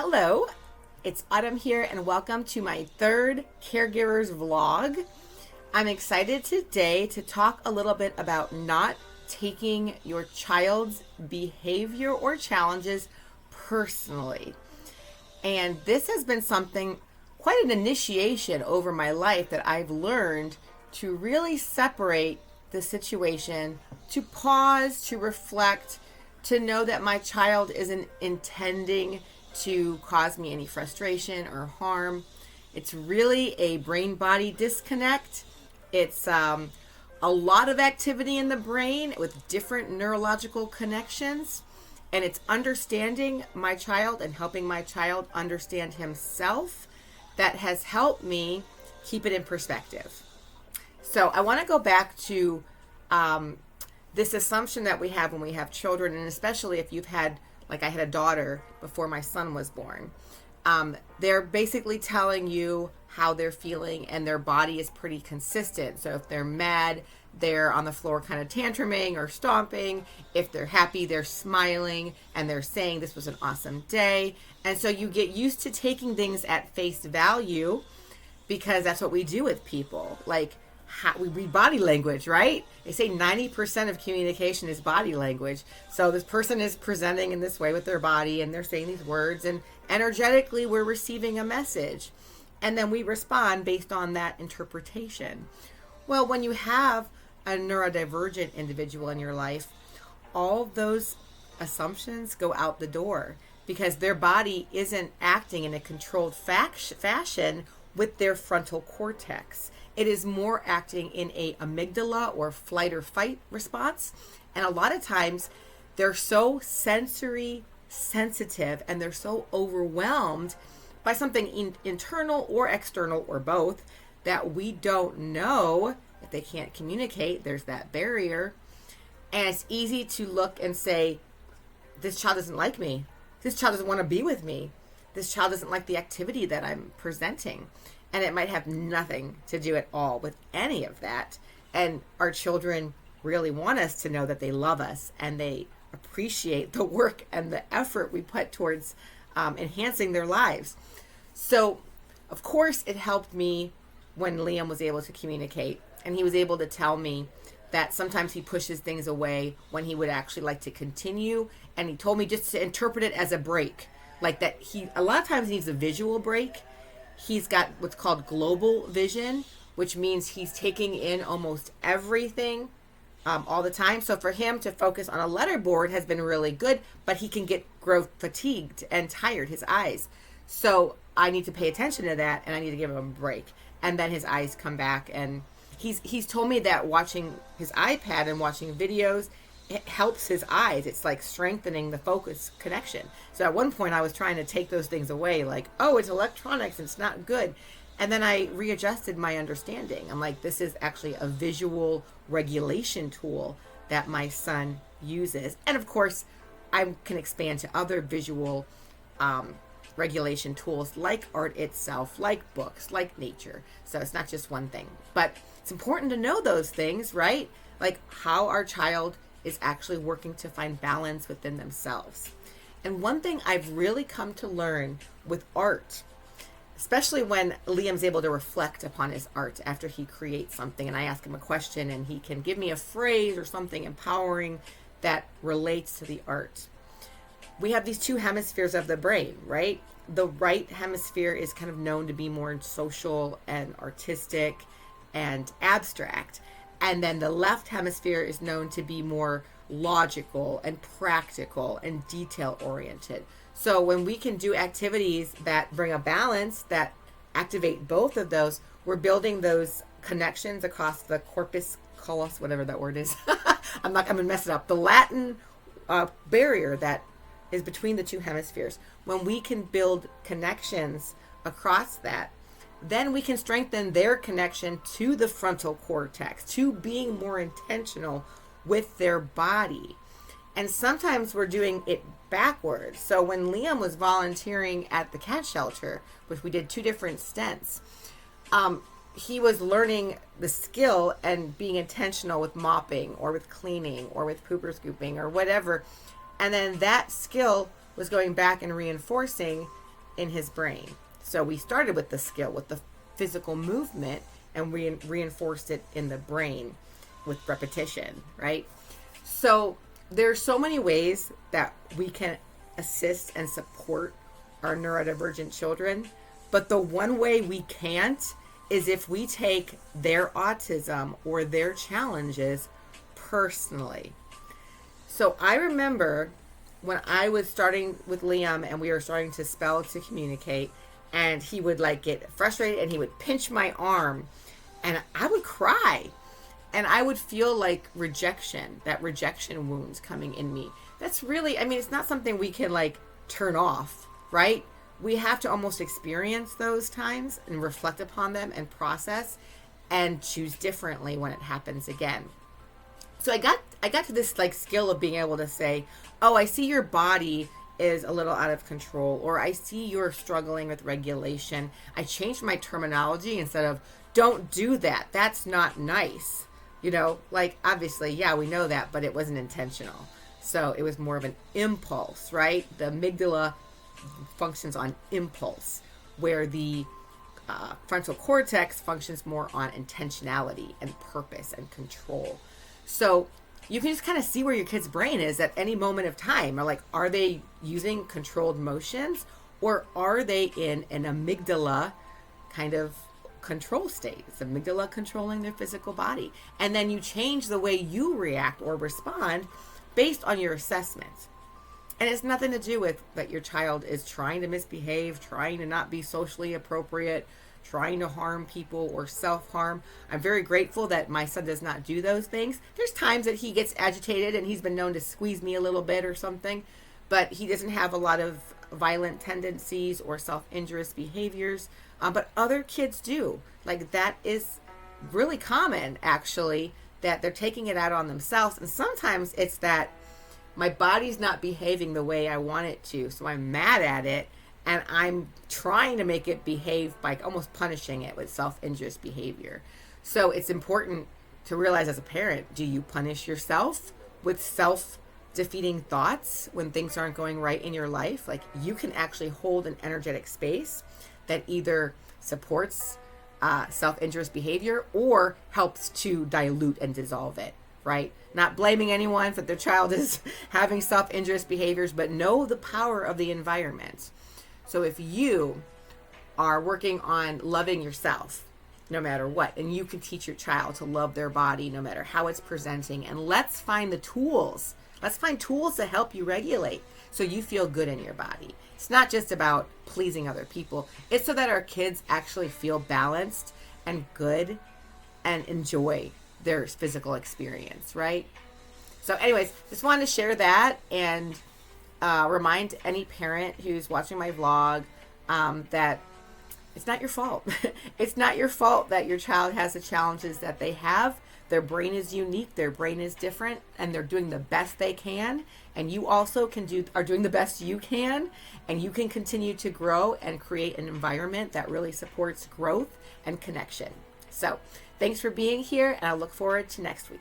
Hello, it's Autumn here and welcome to my third Caregivers vlog. I'm excited today to talk a little bit about not taking your child's behavior or challenges personally. And this has been something, quite an initiation over my life that I've learned to really separate the situation, to pause, to reflect, to know that my child isn't intending to cause me any frustration or harm. It's really a brain-body disconnect. It's a lot of activity in the brain with different neurological connections, and it's understanding my child and helping my child understand himself that has helped me keep it in perspective. So I want to go back to this assumption that we have when we have children, and especially if you've had, like I had a daughter before my son was born. They're basically telling you how they're feeling, and their body is pretty consistent. So if they're mad, they're on the floor kind of tantruming or stomping. If they're happy, they're smiling and they're saying this was an awesome day. And so you get used to taking things at face value because that's what we do with people. Like, we read body language, right? They say 90% of communication is body language. So this person is presenting in this way with their body and they're saying these words, and energetically we're receiving a message. And then we respond based on that interpretation. Well, when you have a neurodivergent individual in your life, all those assumptions go out the door because their body isn't acting in a controlled fashion with their frontal cortex. It is more acting in a amygdala or flight or fight response. And a lot of times they're so sensory sensitive and they're so overwhelmed by something internal or external or both that we don't know. If they can't communicate, there's that barrier. And it's easy to look and say, this child doesn't like me. This child doesn't want to be with me. This child doesn't like the activity that I'm presenting. And it might have nothing to do at all with any of that. And our children really want us to know that they love us and they appreciate the work and the effort we put towards enhancing their lives. So, of course, it helped me when Liam was able to communicate. And he was able to tell me that sometimes he pushes things away when he would actually like to continue. And he told me just to interpret it as a break. Like that he, a lot of times, needs a visual break. He's got what's called global vision, which means he's taking in almost everything all the time. So for him to focus on a letterboard has been really good, but he can get growth fatigued and tired, his eyes. So I need to pay attention to that, and I need to give him a break. And then his eyes come back, and he's told me that watching his iPad and watching videos, it helps his eyes. It's like strengthening the focus connection. So at one point I was trying to take those things away, like, oh, it's electronics and it's not good. And then I readjusted my understanding. I'm like, this is actually a visual regulation tool that my son uses. And of course, I can expand to other visual regulation tools like art itself, like books, like nature. So it's not just one thing. But it's important to know those things, right? Like how our child is actually working to find balance within themselves. And one thing I've really come to learn with art, especially when Liam's able to reflect upon his art after he creates something and I ask him a question and he can give me a phrase or something empowering that relates to the art. We have these two hemispheres of the brain, right? The right hemisphere is kind of known to be more social and artistic and abstract. And then the left hemisphere is known to be more logical and practical and detail oriented. So when we can do activities that bring a balance, that activate both of those, we're building those connections across the corpus callosum, whatever that word is. I'm going to mess it up. The Latin barrier that is between the two hemispheres. When we can build connections across that, then we can strengthen their connection to the frontal cortex, to being more intentional with their body. And sometimes we're doing it backwards. So when Liam was volunteering at the cat shelter, which we did 2 different stints, he was learning the skill and being intentional with mopping or with cleaning or with pooper scooping or whatever. And then that skill was going back and reinforcing in his brain. So we started with the skill, with the physical movement, and we reinforced it in the brain with repetition, right? So there's so many ways that we can assist and support our neurodivergent children, but the one way we can't is if we take their autism or their challenges personally. So I remember when I was starting with Liam and we were starting to spell to communicate, and he would like get frustrated and he would pinch my arm and I would cry and I would feel like rejection, that rejection wounds coming in me. That's really, I mean, it's not something we can like turn off, right? We have to almost experience those times and reflect upon them and process and choose differently when it happens again. So I got to this like skill of being able to say, oh, I see your body is a little out of control, or I see you're struggling with regulation. I changed my terminology instead of don't do that. That's not nice. You know, like obviously, yeah, we know that, but it wasn't intentional. So it was more of an impulse, right? The amygdala functions on impulse, where the frontal cortex functions more on intentionality and purpose and control. So you can just kind of see where your kid's brain is at any moment of time. Or like, are they using controlled motions, or are they in an amygdala kind of control state? It's amygdala controlling their physical body. And then you change the way you react or respond based on your assessment. And it's nothing to do with that your child is trying to misbehave, trying to not be socially appropriate, trying to harm people or self-harm. I'm very grateful that my son does not do those things. There's times that he gets agitated and he's been known to squeeze me a little bit or something, but he doesn't have a lot of violent tendencies or self-injurious behaviors. But other kids do. Like that is really common, actually, that they're taking it out on themselves. And sometimes it's that my body's not behaving the way I want it to, so I'm mad at it, and I'm trying to make it behave by almost punishing it with self-injurious behavior. So it's important to realize as a parent, do you punish yourself with self-defeating thoughts when things aren't going right in your life? Like you can actually hold an energetic space that either supports self-injurious behavior or helps to dilute and dissolve it, right? Not blaming anyone for their child is having self-injurious behaviors, but know the power of the environment. So if you are working on loving yourself, no matter what, and you can teach your child to love their body no matter how it's presenting, and let's find the tools. Let's find tools to help you regulate so you feel good in your body. It's not just about pleasing other people. It's so that our kids actually feel balanced and good and enjoy their physical experience, right? So anyways, just wanted to share that and remind any parent who's watching my vlog that it's not your fault. It's not your fault that your child has the challenges that they have. Their brain is unique, their brain is different, and they're doing the best they can. And you also are doing the best you can, and you can continue to grow and create an environment that really supports growth and connection. So thanks for being here, and I look forward to next week.